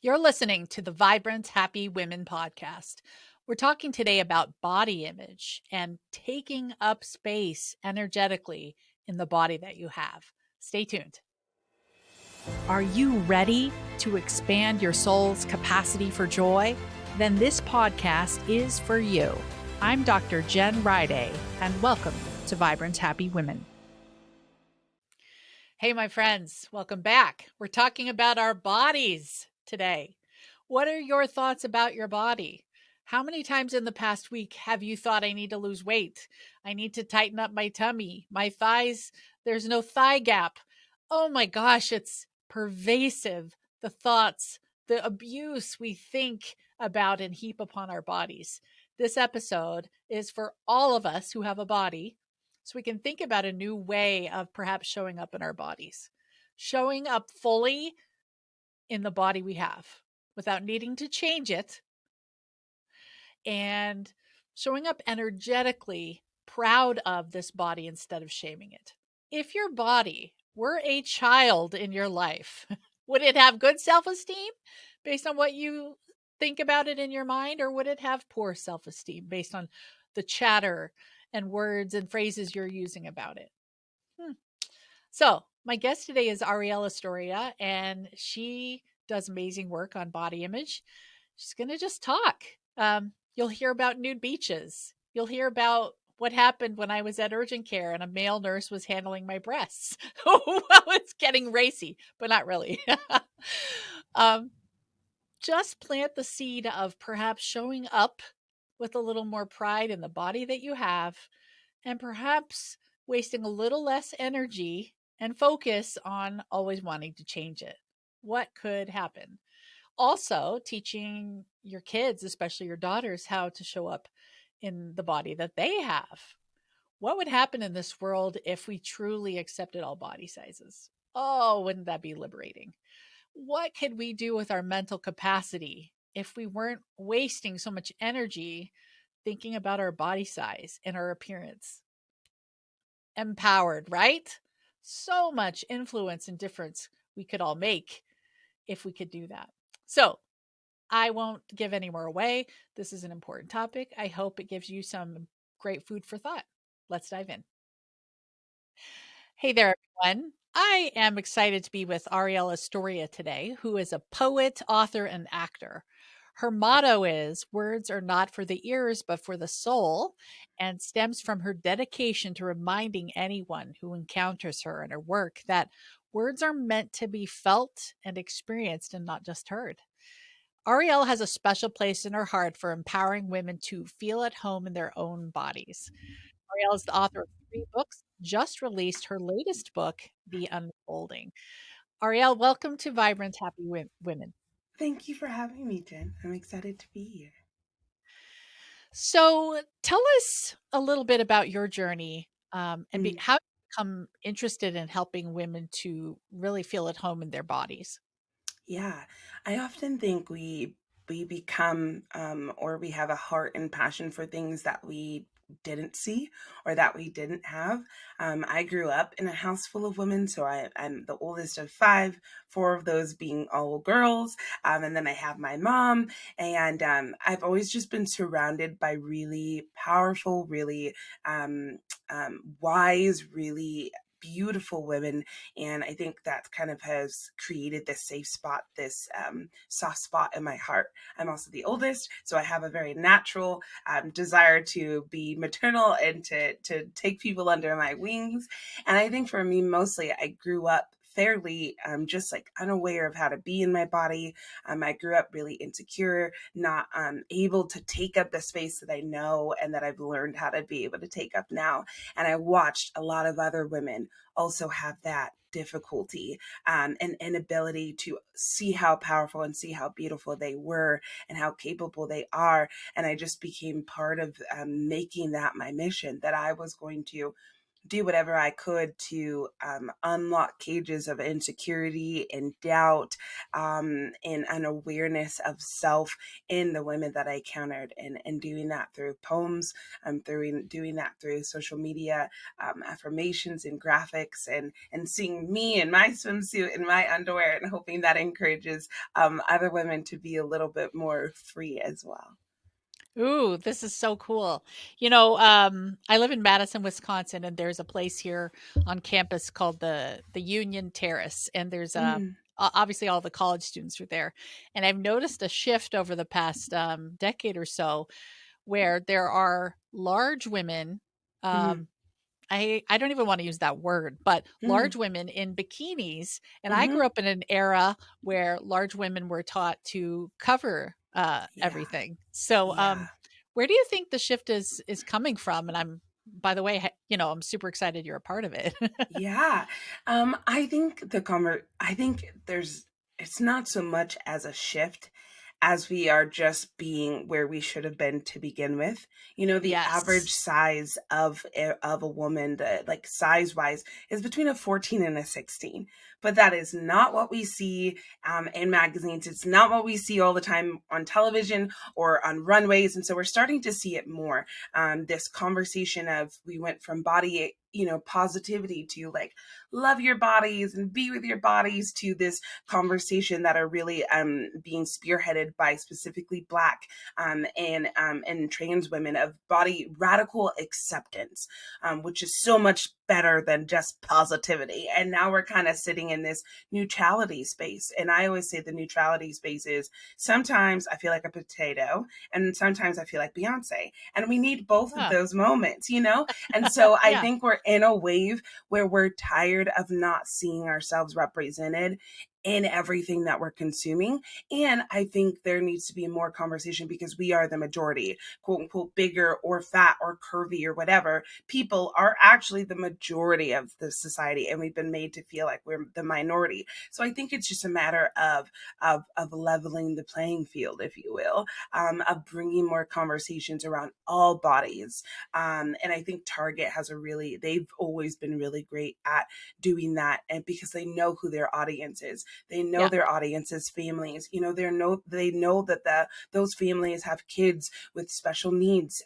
You're listening to the Vibrant Happy Women podcast. We're talking today about body image and taking up space energetically in the body that you have. Stay tuned. Are you ready to expand your soul's capacity for joy? Then this podcast is for you. I'm Dr. Jen Riday, and welcome to Vibrant Happy Women. Hey, my friends, welcome back. We're talking about our bodies today. What are your thoughts about your body? How many times in the past week have you thought, I need to lose weight? I need to tighten up my tummy, my thighs. There's no thigh gap. Oh my gosh, it's pervasive. The thoughts, the abuse we think about and heap upon our bodies. This episode is for all of us who have a body, so we can think about a new way of perhaps showing up in our bodies, showing up fully in the body we have without needing to change it, and showing up energetically proud of this body instead of shaming it. If your body were a child in your life, would it have good self-esteem based on what you think about it in your mind, or would it have poor self-esteem based on the chatter and words and phrases you're using about it? So, my guest today is Arielle Astoria, and she does amazing work on body image. She's going to just talk. You'll hear about nude beaches. You'll hear about what happened when I was at urgent care and a male nurse was handling my breasts. Well, it's getting racy, but not really. Just plant the seed of perhaps showing up with a little more pride in the body that you have, and perhaps wasting a little less energy and focus on always wanting to change it. What could happen? Also, teaching your kids, especially your daughters, how to show up in the body that they have. What would happen in this world if we truly accepted all body sizes? Oh, wouldn't that be liberating? What could we do with our mental capacity if we weren't wasting so much energy thinking about our body size and our appearance? Empowered, right? So much influence and difference we could all make if we could do that. So, I won't give any more away. This is an important topic. I hope it gives you some great food for thought. Let's dive in. Hey there, everyone. I am excited to be with Arielle Astoria today, who is a poet, author, and actor. Her motto is "Words are not for the ears, but for the soul," and stems from her dedication to reminding anyone who encounters her and her work that words are meant to be felt and experienced and not just heard. Arielle has a special place in her heart for empowering women to feel at home in their own bodies. Arielle is the author of 3 books, just released her latest book, The Unfolding. Arielle, welcome to Vibrant Happy Women. Thank you for having me, Jen. I'm excited to be here. So tell us a little bit about your journey, Mm, how you become interested in helping women to really feel at home in their bodies. yeah, I often think we become or we have a heart and passion for things that we didn't see or that we didn't have. I grew up in a house full of women, so I'm the oldest of five, four of those being all girls, and then I have my mom, and I've always just been surrounded by really powerful, really wise, really beautiful women, and I think that kind of has created this safe spot, this soft spot in my heart. I'm also the oldest, so I have a very natural desire to be maternal and to take people under my wings. And I think for me, mostly, I grew up fairly just like unaware of how to be in my body. I grew up really insecure, not able to take up the space that I know and that I've learned how to be able to take up now. And I watched a lot of other women also have that difficulty and inability to see how powerful and see how beautiful they were and how capable they are. And I just became part of making that my mission, that I was going to do whatever I could to unlock cages of insecurity and doubt, and an awareness of self in the women that I encountered, and doing that through poems, doing that through social media, affirmations and graphics, and seeing me in my swimsuit and my underwear, and hoping that encourages other women to be a little bit more free as well. Ooh, this is so cool. I live in Madison, Wisconsin, and there's a place here on campus called the Union Terrace, and there's Mm, obviously all the college students are there. And I've noticed a shift over the past decade or so where there are large women. mm, Um, I don't even want to use that word, but mm, large women in bikinis. And I mm-hmm. grew up in an era where large women were taught to cover Yeah, everything. So, yeah. where do you think the shift is coming from? And I'm, by the way, I'm super excited you're a part of it. Yeah. I think I think there's it's not so much as a shift as we are just being where we should have been to begin with. You know, the Yes. average size of a woman, the like size wise, is between a 14 and a 16. But that is not what we see in magazines. It's not what we see all the time on television or on runways. And so we're starting to see it more. This conversation of we went from body, positivity to like love your bodies and be with your bodies, to this conversation that are really being spearheaded by specifically Black and trans women, of body radical acceptance, which is so much better than just positivity. And now we're kind of sitting in this neutrality space. And I always say the neutrality space is, sometimes I feel like a potato and sometimes I feel like Beyonce. And we need both of Ah, those moments, you know? And so I yeah. think we're in a wave where we're tired of not seeing ourselves represented in everything that we're consuming. And I think there needs to be more conversation, because we are the majority, quote unquote, bigger or fat or curvy or whatever. People are actually the majority of the society, and we've been made to feel like we're the minority. So I think it's just a matter of leveling the playing field, if you will, of bringing more conversations around all bodies. And I think Target has they've always been really great at doing that. And because they know who their audience is, they know Yeah. their audience's families, they know that those families have kids with special needs.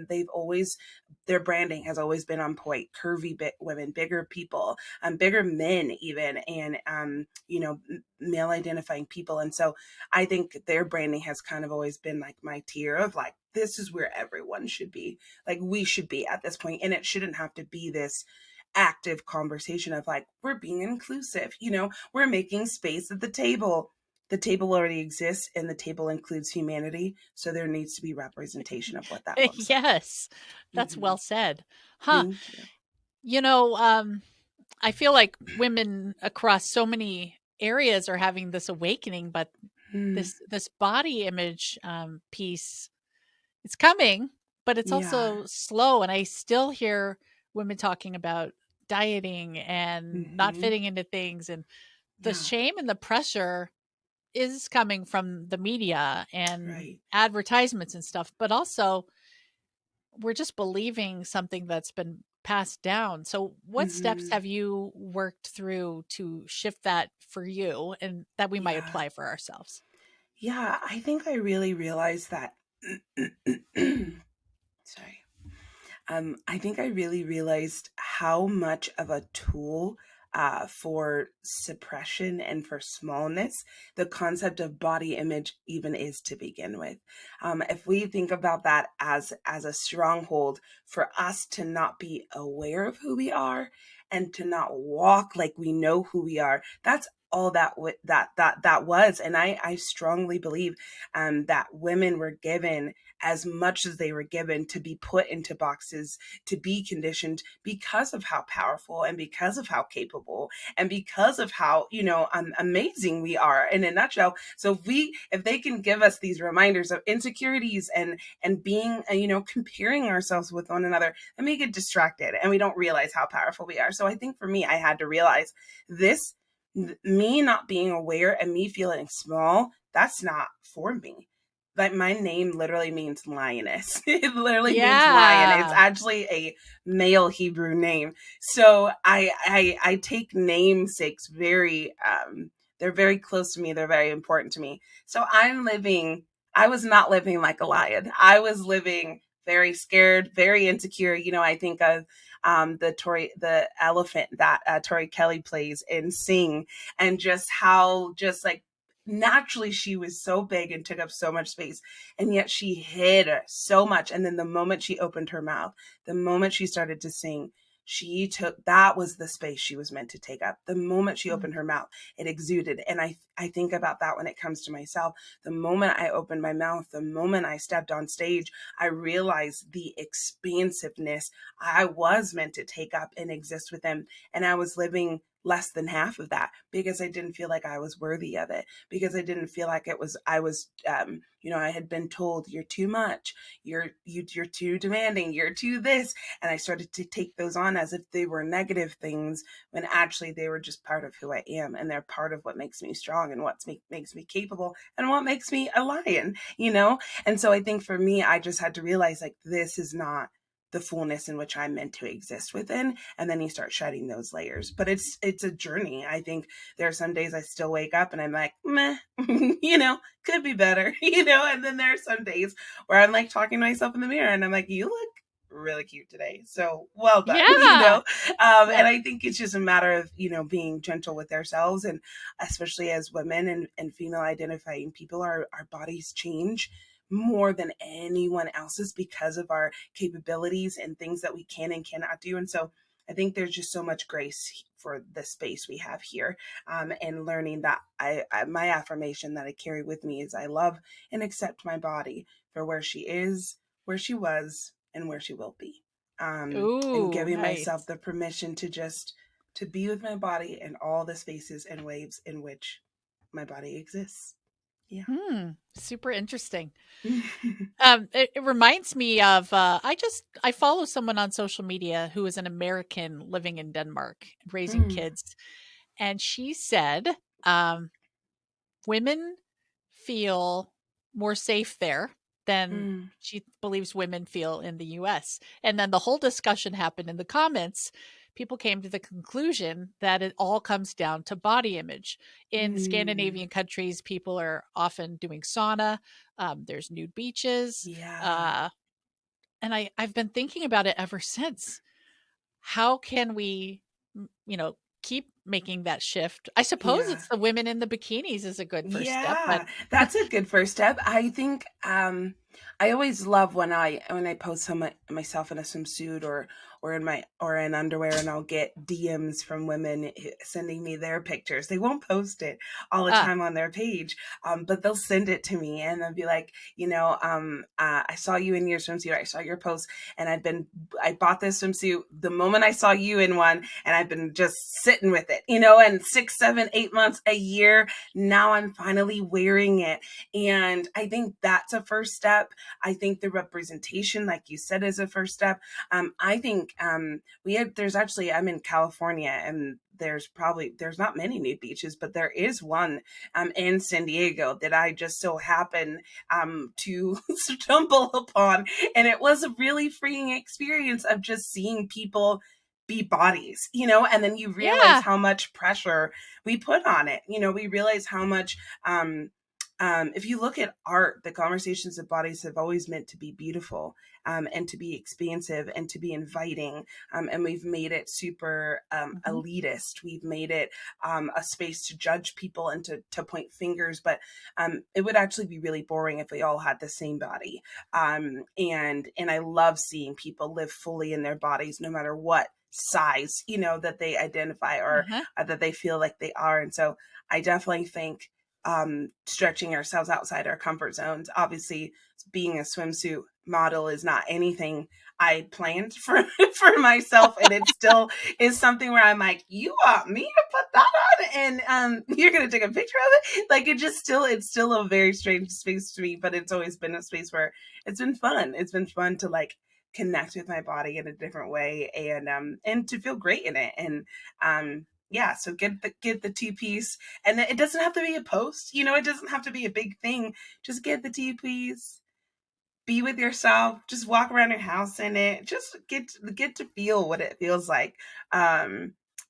They've always, their branding has always been on point: curvy women, bigger people, bigger men even, and male identifying people. And so I think their branding has kind of always been like my tier of like, this is where everyone should be. Like, we should be at this point, and it shouldn't have to be this active conversation of like, we're being inclusive, we're making space at the table. The table already exists, and the table includes humanity, so there needs to be representation of what that looks like. Yes. That's Hmm. well said. Huh. Thank you. You know, um, I feel like women across so many areas are having this awakening, but Mm, this body image piece, it's coming, but it's yeah. also slow. And I still hear women talking about dieting and not Hmm. fitting into things, and the Yeah. shame and the pressure is coming from the media and Right. advertisements and stuff, but also we're just believing something that's been passed down. So, what steps Hmm. have you worked through to shift that for you and that we might Yeah. apply for ourselves? Yeah. I think I really realized that. Sorry. I think I really realized how much of a tool for suppression and for smallness the concept of body image even is to begin with. If we think about that as a stronghold for us to not be aware of who we are and to not walk like we know who we are, that's all that was. And I strongly believe that women were given as much as they were given to be put into boxes, to be conditioned, because of how powerful and because of how capable and because of how, amazing we are in a nutshell. So if they can give us these reminders of insecurities and being, comparing ourselves with one another, then we get distracted and we don't realize how powerful we are. So I think for me, I had to realize this, me not being aware and me feeling small, that's not for me. like my name literally means lioness. It literally means lion. It's Yeah. actually a male Hebrew name. So I take namesakes very they're very close to me. They're very important to me. So I was not living like a lion. I was living very scared, very insecure. You know, I think of the elephant that Tori Kelly plays in Sing, and just how just like naturally she was so big and took up so much space, and yet she hid so much. And then the moment she opened her mouth, the moment she started to sing, she took that was the space she was meant to take up. The moment she Mm. opened her mouth, it exuded. And I think about that when it comes to myself. The moment I opened my mouth, the moment I stepped on stage, I realized the expansiveness I was meant to take up and exist within. And I was living less than half of that because I didn't feel like I was worthy of it, because I didn't feel like I was you know, I had been told you're too much, you're too demanding, you're too this, and I started to take those on as if they were negative things, when actually they were just part of who I am, and they're part of what makes me strong and makes me capable and what makes me a lion, you know. And so I think for me, I just had to realize like this is not the fullness in which I'm meant to exist within. And then you start shedding those layers. But it's a journey. I think there are some days I still wake up and I'm like, meh, you know, could be better, you know. And then there are some days where I'm like talking to myself in the mirror and I'm like, you look really cute today. So well done, you Yeah. know. Yeah. And I think it's just a matter of, you know, being gentle with ourselves, and especially as women and female identifying people, our bodies change more than anyone else's because of our capabilities and things that we can and cannot do. And so I think there's just so much grace for the space we have here, and learning that my affirmation that I carry with me is I love and accept my body for where she is, where she was, and where she will be. And Ooh, giving myself nice. the permission to just to be with my body in all the spaces and waves in which my body exists. Yeah. Super interesting. It reminds me of I follow someone on social media who is an American living in Denmark and raising Mm, kids, and she said um, women feel more safe there than mm, she believes women feel in the US. And then the whole discussion happened in the comments. People came to the conclusion that it all comes down to body image. In mm. Scandinavian countries, people are often doing sauna. There's nude beaches. Yeah. Uh, and I've been thinking about it ever since. How can we, you know, keep making that shift? I suppose Yeah. it's the women in the bikinis is a good first step, but Yeah, that's a good first step. I think I always love when I post myself in a swimsuit or in my or in underwear, and I'll get DMs from women sending me their pictures. They won't post it all the ah, time on their page, but they'll send it to me and they'll be like, you know, I saw you in your swimsuit. I saw your post, and I bought this swimsuit the moment I saw you in one, and I've been just sitting with it, you know, and 6, 7, 8 months, a year, now I'm finally wearing it. And I think that's a first step. I think the representation, like you said, is a first step. I think there's actually, I'm in California, and there's not many nude beaches, but there is one in San Diego that I just so happen to stumble upon. And it was a really freeing experience of just seeing people be bodies, you know, and then you realize yeah, how much pressure we put on it. You know, we realize how much, if you look at art, the conversations of bodies have always meant to be beautiful, and to be expansive and to be inviting. And we've made it super mhm, elitist. We've made it a space to judge people and to point fingers. But it would actually be really boring if we all had the same body. And I love seeing people live fully in their bodies, no matter what size, you know, that they identify or uh-huh, that they feel like they are. And so I definitely think stretching ourselves outside our comfort zones. Obviously, being a swimsuit model is not anything I planned for for myself, and it still is something where I'm like, you want me to put that on, and you're gonna take a picture of it. Like it's still a very strange space to me, but it's always been a space where it's been fun. It's been fun to like connect with my body in a different way, and to feel great in it, and Yeah, so get the two-piece, and it doesn't have to be a post, it doesn't have to be a big thing. Just get the two-piece, be with yourself, just walk around your house in it, just get to feel what it feels like.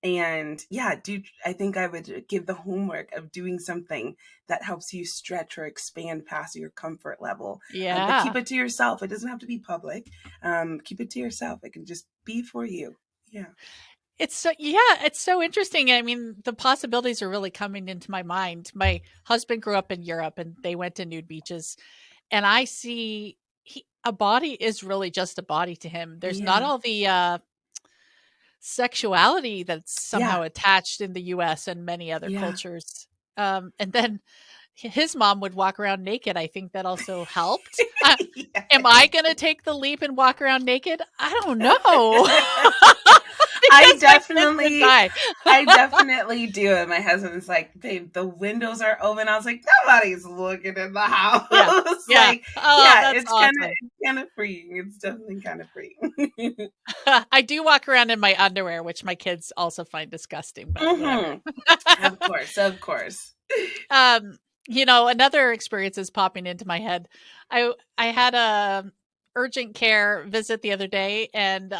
And yeah, I think I would give the homework of doing something that helps you stretch or expand past your comfort level. But Yeah. keep it to yourself. It doesn't have to be public. Keep it to yourself. It can just be for you. Yeah. It's so interesting. I mean, the possibilities are really coming into my mind. My husband grew up in Europe and they went to nude beaches, and I see a body is really just a body to him. There's not Yeah. all the sexuality that's Yeah. somehow attached in the US and many other Yeah. cultures. And then his mom would walk around naked. I think that also helped. Am I going to take the leap and walk around naked? I don't know. I Because my kids would definitely, die. I definitely do it. My husband's like, babe, the windows are open. I was like, nobody's looking in the house. Yeah. Yeah. Like, Oh, yeah, that's awesome. it's kind of freeing. It's definitely kind of freeing. I do walk around in my underwear, which my kids also find disgusting, but whatever. Hmm. Of course, of course. um, another experience is popping into my head. I had a urgent care visit the other day and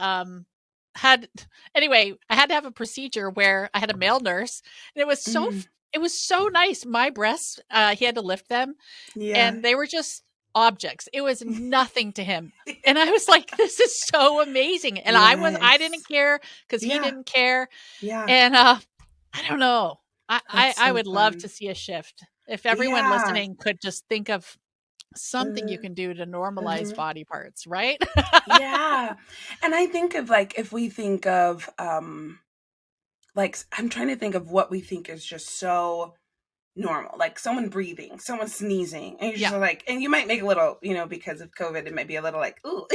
had anyway, I had to have a procedure where I had a male nurse, and Mm, it was so nice. My breasts, he had to lift them, yeah. and they were just objects. It was nothing to him. And I was like, this is so amazing. And I didn't Yes. care because he Yeah. didn't care. Yeah. And I don't know. That's I so would love to fun. see a shift. If everyone Yeah. listening could just think of something you Uh, can do to normalize mhm. body parts, right? Yeah. And I think of like, if we think of, like, I'm trying to think of what we think is just so normal, like someone breathing, someone sneezing, and you're just Yeah. like, and you might make a little, because of COVID, it might be a little like, ooh,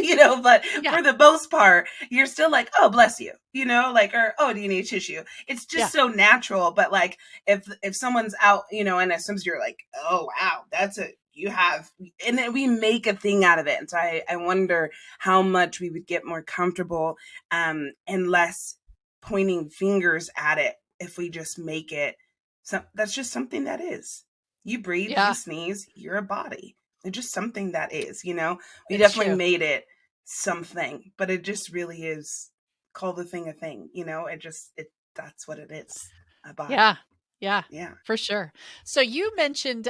but Yeah. for the most part, you're still like, oh, bless you, like, or oh, do you need tissue? It's just Yeah. so natural. But like, if someone's out, and as soon as you're like, oh wow, that's a you have, and then we make a thing out of it. And so I wonder how much we would get more comfortable, and less pointing fingers at it if we just make it, so that's just something that is. You breathe, you Yeah. sneeze, you're a body. It's just something that is. We It's definitely true. made it something, but it just really is, call the thing a thing. That's what it is. A Yeah. body. Yeah. Yeah. For sure. So you mentioned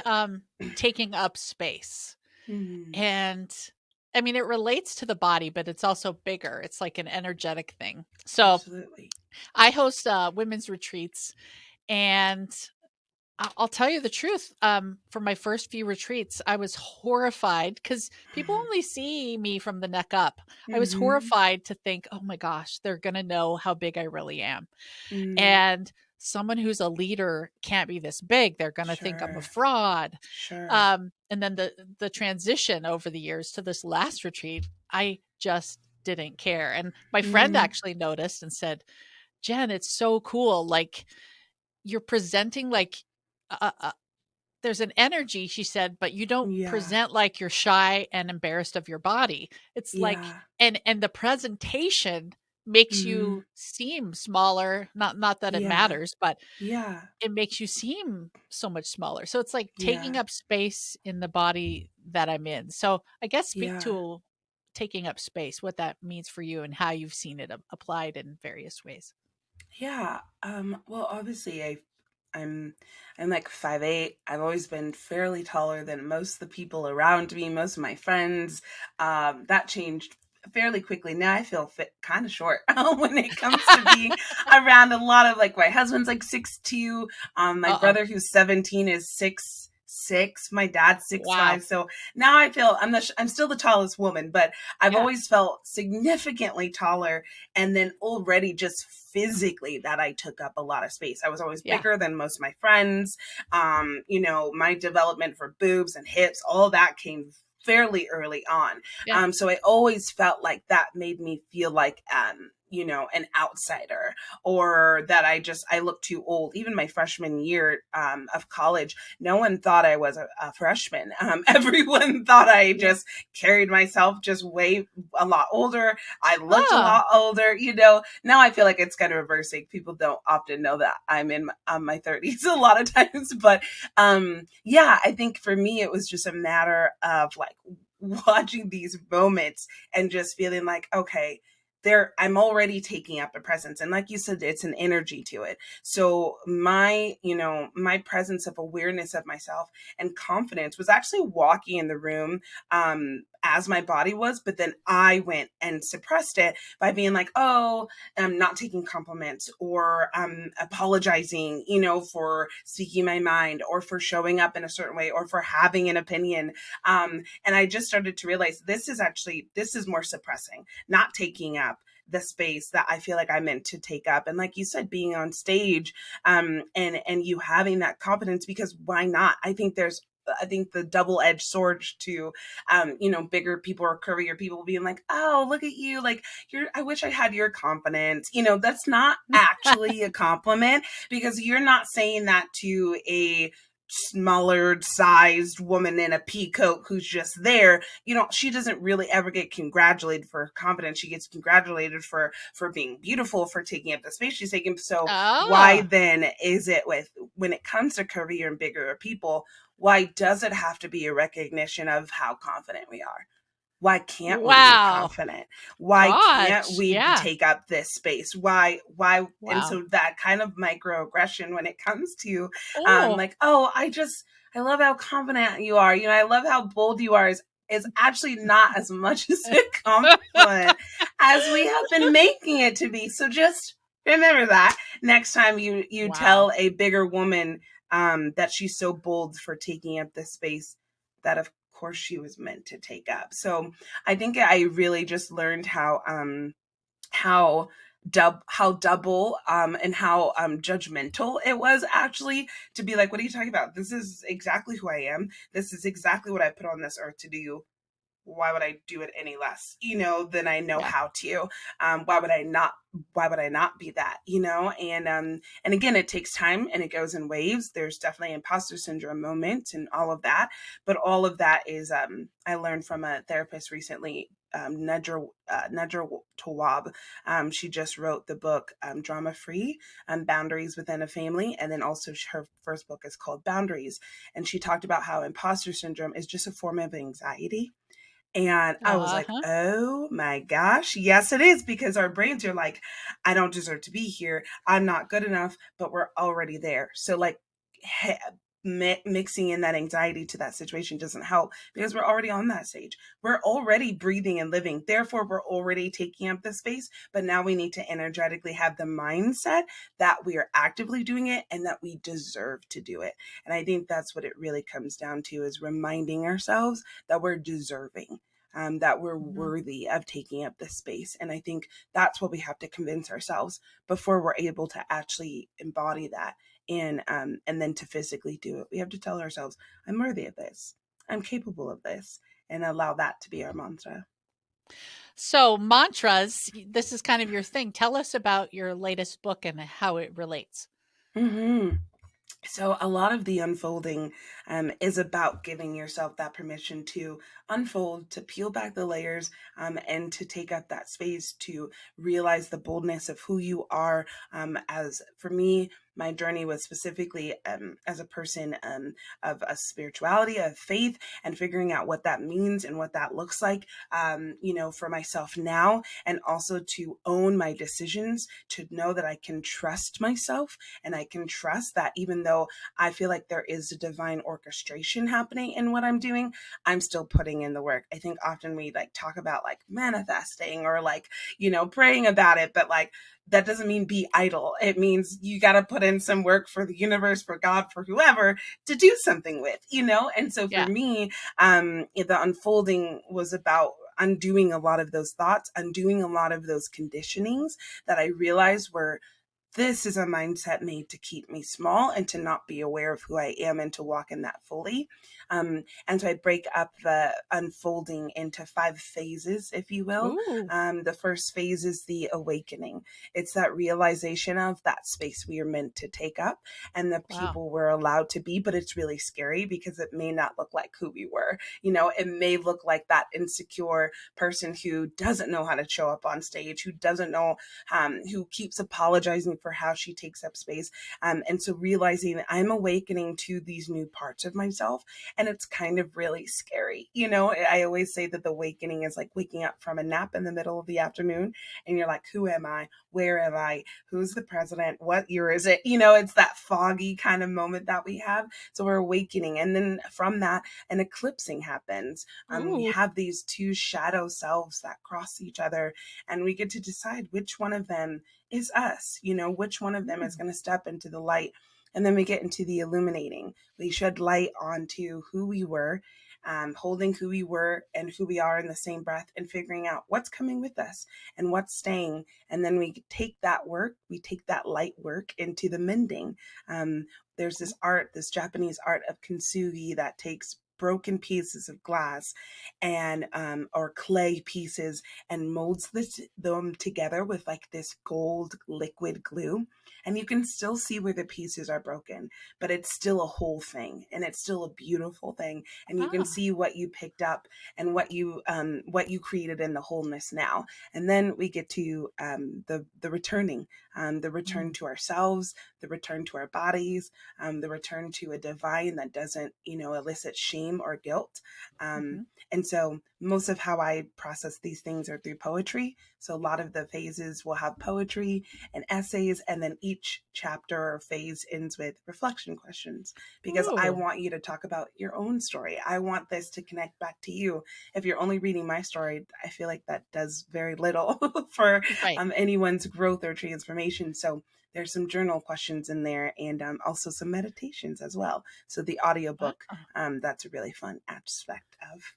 taking up space. Mhm. And I mean, it relates to the body, but it's also bigger. It's like an energetic thing. So Absolutely. I host women's retreats, and I'll tell you the truth. For my first few retreats, I was horrified because people only see me from the neck up. I was Mm-hmm. horrified to think, oh my gosh, they're going to know how big I really am. Mm, And someone who's a leader can't be this big. They're going to think I'm a sure. fraud. Sure. And then the transition over the years to this last retreat, I just didn't care. And my friend Mm, actually noticed and said, Jen, it's so cool. Like you're presenting like there's an energy, she said, but you don't yeah. present like you're shy and embarrassed of your body. It's like Yeah. and the presentation makes Mm, you seem smaller, not that it yeah. matters, but Yeah. it makes you seem so much smaller. So it's like taking Yeah. up space in the body that I'm in. So I guess speak Yeah. to taking up space, what that means for you and how you've seen it applied in various ways. Yeah. Well, obviously, I'm I'm like 5'8". I've always been fairly taller than most of the people around me, most of my friends. That changed fairly quickly. Now I feel fit, kind of short when it comes to being around a lot of, like, my husband's like 6'2". My Uh-oh. brother who's 17 is 6'6". My dad's six Wow. five. So now I feel I'm still the tallest woman, but I've Yeah. always felt significantly taller. And then already just physically that I took up a lot of space. I was always Yeah. bigger than most of my friends. My development for boobs and hips, all that came fairly early on. Yeah. So I always felt like that made me feel like an outsider, or that I look too old. Even my freshman year of college, no one thought I was a freshman. Everyone thought I Yeah. just carried myself just way a lot older. I looked a Oh, lot older. Now I feel like it's kind of reversing. People don't often know that I'm in my 30s a lot of times, but yeah, I think for me it was just a matter of like watching these moments and just feeling like, okay, I'm already taking up a presence, and like you said, it's an energy to it. So my presence of awareness of myself and confidence was actually walking in the room as my body was, but then I went and suppressed it by being like, oh, I'm not taking compliments, or apologizing, for speaking my mind, or for showing up in a certain way, or for having an opinion. And I just started to realize this is more suppressing, not taking up the space that I feel like I'm meant to take up. And like you said, being on stage, and you having that confidence, because why not? I think the double-edged sword to, bigger people or curvier people being like, oh, look at you. Like, I wish I had your confidence. That's not actually a compliment, because you're not saying that to a smaller sized woman in a pea coat who's just there. She doesn't really ever get congratulated for her confidence. She gets congratulated for being beautiful, for taking up the space she's taking. So why oh, then is it when it comes to curvier and bigger people, why does it have to be a recognition of how confident we are? Why can't we be wow. confident? Why can't Gosh, we yeah. take up this space? Why? And Wow. so that kind of microaggression when it comes to, Oh, like, oh, I love how confident you are. I love how bold you are, is actually not as much as a compliment as we have been making it to be. So just remember that next time you wow. tell a bigger woman that she's so bold for taking up this space that of course she was meant to take up. So I think I really just learned how how double and how judgmental it was, actually, to be like, what are you talking about? This is exactly who I am. This is exactly what I put on this earth to do. Why would I do it any less, than I know Yeah. how to? Why would I not be that, and again, it takes time and it goes in waves. There's definitely imposter syndrome moments and all of that. But all of that is, I learned from a therapist recently, Nedra Tawwab. She just wrote the book, Drama Free, Boundaries Within a Family. And then also her first book is called Boundaries. And she talked about how imposter syndrome is just a form of anxiety. And I was like, Uh-huh. oh my gosh, yes, it is, because our brains are like, I don't deserve to be here. I'm not good enough, but we're already there. So, like, mixing in that anxiety to that situation doesn't help, because we're already on that stage. We're already breathing and living. Therefore, we're already taking up the space. But now we need to energetically have the mindset that we are actively doing it and that we deserve to do it. And I think that's what it really comes down to, is reminding ourselves that we're deserving, that we're Mhm. worthy of taking up this space. And I think that's what we have to convince ourselves before we're able to actually embody that. And then to physically do it, we have to tell ourselves, I'm worthy of this. I'm capable of this, and allow that to be our mantra. So, mantras, this is kind of your thing. Tell us about your latest book and how it relates. Mm-hmm. So a lot of the unfolding is about giving yourself that permission to unfold, to peel back the layers, and to take up that space to realize the boldness of who you are. As for me, my journey was specifically as a person of a spirituality, of faith, and figuring out what that means and what that looks like, for myself now, and also to own my decisions, to know that I can trust myself, and I can trust that even though I feel like there is a divine orchestration happening in what I'm doing, I'm still putting in the work. I think often we like talk about like manifesting, or like, praying about it, but like, that doesn't mean be idle. It means you got to put in some work for the universe, for God, for whoever to do something with, And so for Yeah. me, the unfolding was about undoing a lot of those thoughts, undoing a lot of those conditionings that I realized were this is a mindset made to keep me small and to not be aware of who I am and to walk in that fully. And so I break up the unfolding into 5 phases, if you will. Ooh, The first phase is the awakening. It's that realization of that space we are meant to take up and the wow. people we're allowed to be, but it's really scary because it may not look like who we were. It may look like that insecure person who doesn't know how to show up on stage, who doesn't know, who keeps apologizing for how she takes up space. And so realizing that I'm awakening to these new parts of myself, and it's kind of really scary. I always say that the awakening is like waking up from a nap in the middle of the afternoon, and you're like, who am I? Where am I? Who's the president? What year is it? It's that foggy kind of moment that we have. So we're awakening. And then from that, an eclipsing happens. We Ooh. have these two shadow selves that cross each other, and we get to decide which one of them is us, which one of them is Mm. going to step into the light. And then we get into the illuminating. We shed light onto who we were, holding who we were and who we are in the same breath, and figuring out what's coming with us and what's staying. And then we take that work, we take that light work into the mending. There's this art, this Japanese art of kintsugi that takes broken pieces of glass and or clay pieces and molds them together with like this gold liquid glue, and you can still see where the pieces are broken, but it's still a whole thing, and it's still a beautiful thing, and you can Ah. see what you picked up and what you created in the wholeness now. And then we get to the returning, the return Mm. to ourselves, the return to our bodies, the return to a divine that doesn't elicit shame or guilt. Mm-hmm. And so most of how I process these things are through poetry. So a lot of the phases will have poetry and essays, and then each chapter or phase ends with reflection questions, because I Ooh. want you to talk about your own story. I want this to connect back to you. If you're only reading my story, I feel like that does very little for Right. anyone's growth or transformation. So there's some journal questions in there, and also some meditations as well. So the audiobook, Ah. that's a really fun aspect of.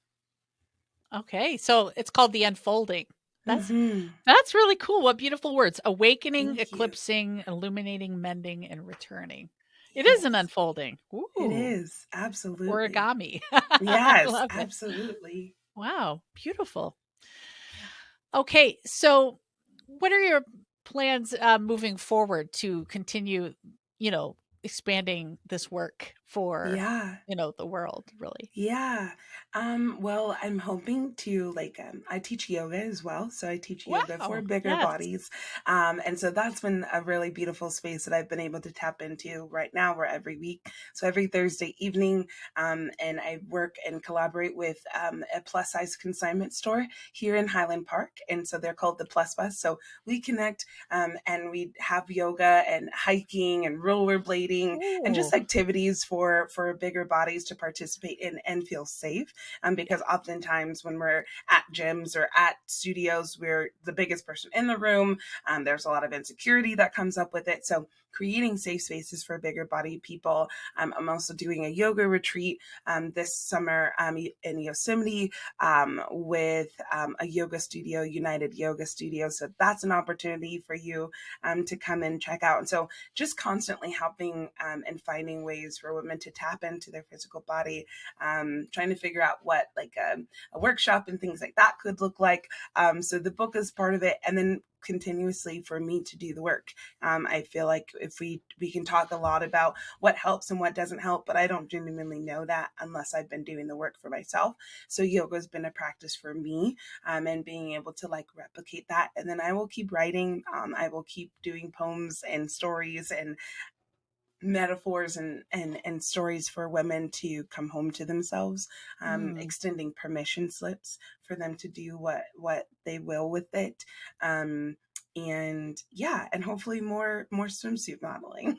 Okay, so it's called The Unfolding. That's Mm-hmm. that's really cool. What beautiful words. Awakening, Thank you. eclipsing, illuminating, mending, and returning. It is an Yes, unfolding. it Ooh, is. Absolutely. origami. I Yes, love it. absolutely. Wow, beautiful. Yeah. Okay, so what are your plans moving forward to continue, you know, expanding this work for, Yeah. the world, really? Yeah. Well, I'm hoping to I teach yoga as well. So I teach yoga for Wow. bigger Yes. bodies. And so that's been a really beautiful space that I've been able to tap into right now, where every week. So every Thursday evening, and I work and collaborate with a plus size consignment store here in Highland Park. And so they're called the Plus Bus. So we connect, and we have yoga and hiking and rollerblading and Ooh. just activities for bigger bodies to participate in and feel safe. Because oftentimes when we're at gyms or at studios, we're the biggest person in the room. There's a lot of insecurity that comes up with it. So creating safe spaces for bigger body people. I'm also doing a yoga retreat this summer in Yosemite, with a yoga studio, United Yoga Studio. So that's an opportunity for you to come and check out. And so just constantly helping and finding ways for women to tap into their physical body, trying to figure out what a workshop and things like that could look like. So the book is part of it, and then continuously for me to do the work. I feel like if we can talk a lot about what helps and what doesn't help, but I don't genuinely know that unless I've been doing the work for myself. So yoga has been a practice for me, and being able to replicate that. And then I will keep writing. I will keep doing poems and stories and metaphors and stories for women to come home to themselves, Mm. extending permission slips for them to do what they will with it. And yeah, and hopefully more swimsuit modeling.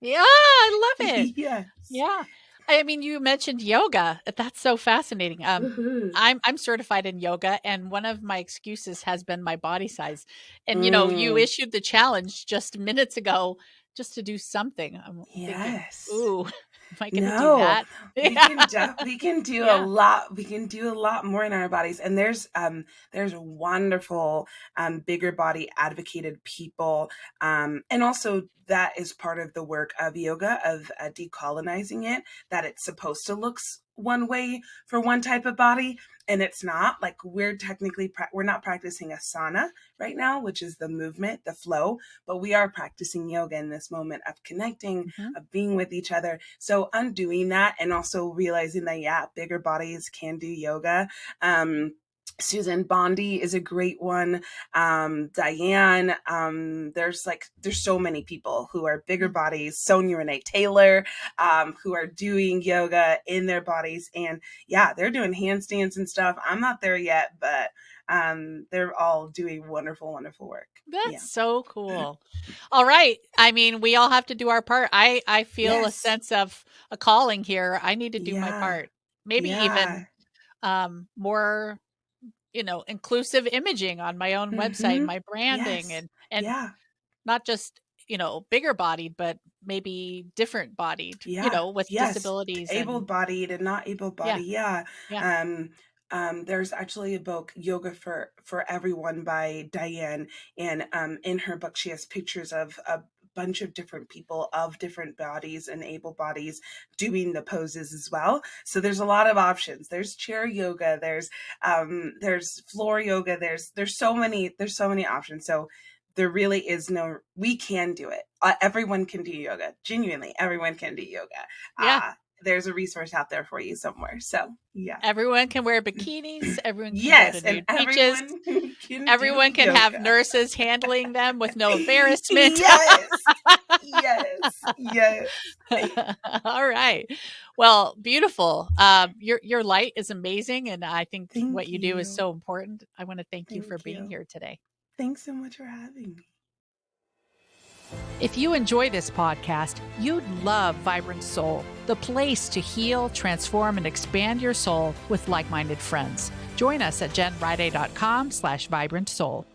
Yeah, I love it. Yes. Yeah. I mean, you mentioned yoga. That's so fascinating. Woohoo. I'm certified in yoga, and one of my excuses has been my body size. And you Mm, issued the challenge just minutes ago just to do something. I'm thinking, yes. ooh. Am I going to do No, that? Yeah. we can do a Yeah. lot. We can do a lot more in our bodies, and there's wonderful bigger body advocated people, and also that is part of the work of yoga of decolonizing it. That it's supposed to look one way for one type of body, and it's not. Like we're technically we're not practicing asana right now, which is the movement, the flow, but we are practicing yoga in this moment of connecting, Mhm. of being with each other. So undoing that and also realizing that, yeah, bigger bodies can do yoga. Susan Bondi is a great one. Diane, there's so many people who are bigger Mm. bodies. Sonia Renee Taylor, who are doing yoga in their bodies, and yeah, they're doing handstands and stuff. I'm not there yet, but they're all doing wonderful, wonderful work. That's Yeah. so cool. All right. I mean, we all have to do our part. I feel a Yes. sense of a calling here. I need to do my Yeah. part. Maybe even Yeah. more, inclusive imaging on my own website, Mm-hmm. my branding, Yes. and Yeah. not just, bigger bodied, but maybe different bodied, Yeah. with Yes. disabilities and Able-bodied and not yeah. able-bodied. Yeah. Yeah. Um, there's actually a book, Yoga for Everyone by Diane. And in her book, she has pictures of a bunch of different people of different bodies and able bodies doing the poses as well. So there's a lot of options. There's chair yoga, there's floor yoga, there's so many options. So there really is no, we can do it. Everyone can do yoga. Genuinely, everyone can do yoga. Yeah. There's a resource out there for you somewhere. So yeah. Everyone can wear bikinis, everyone can go to Yes, and nude beaches, everyone can do everyone can have yoga. nurses handling them with no embarrassment. Yes. Yes. Yes. All right. Well, beautiful. Your light is amazing, and I think what Thank you do is you. so important. I want to thank you for Thank being you. here today. Thanks so much for having me. If you enjoy this podcast, you'd love Vibrant Soul, the place to heal, transform, and expand your soul with like-minded friends. Join us at jenriday.com/vibrantsoul.